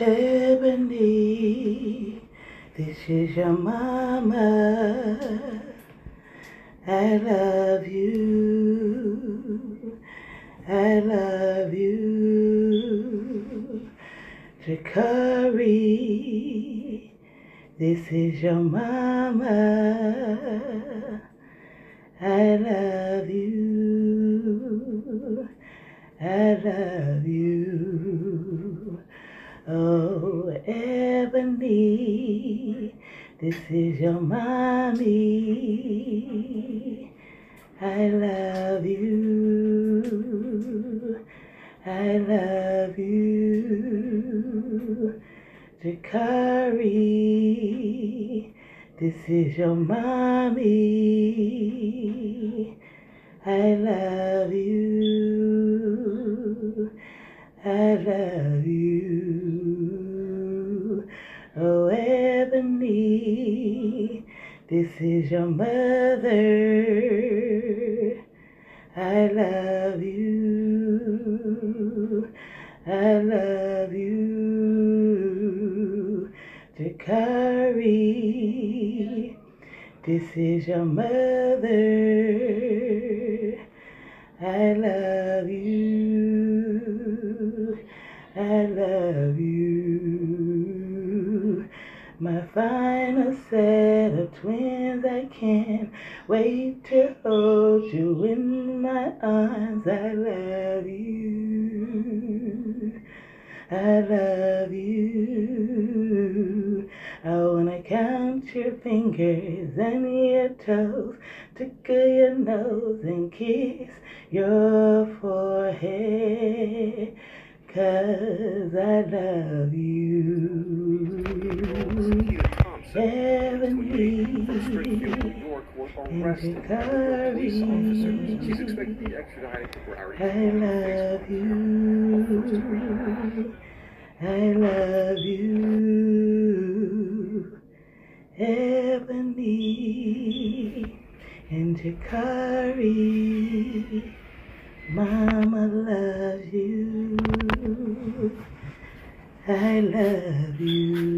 Ebony, this is your mama. I love you. I love you. Jakari, this is your mama. I love you. I love you. Oh, Ebony, this is your mommy. I love you. I love you. Jakari, this is your mommy. I love you. I love you. Oh, Ebony, this is your mother. I love you. I love you. Jakari, this is your mother. I love you. I love you. My final set of twins, I can't wait to hold you in my arms. I love you. I love you. I wanna count your fingers and your toes, tickle your nose and kiss your forehead, 'cause I love you. Ebony and Jakari, I love you. I love you. Ebony and Jakari, Mama loves you. I love you.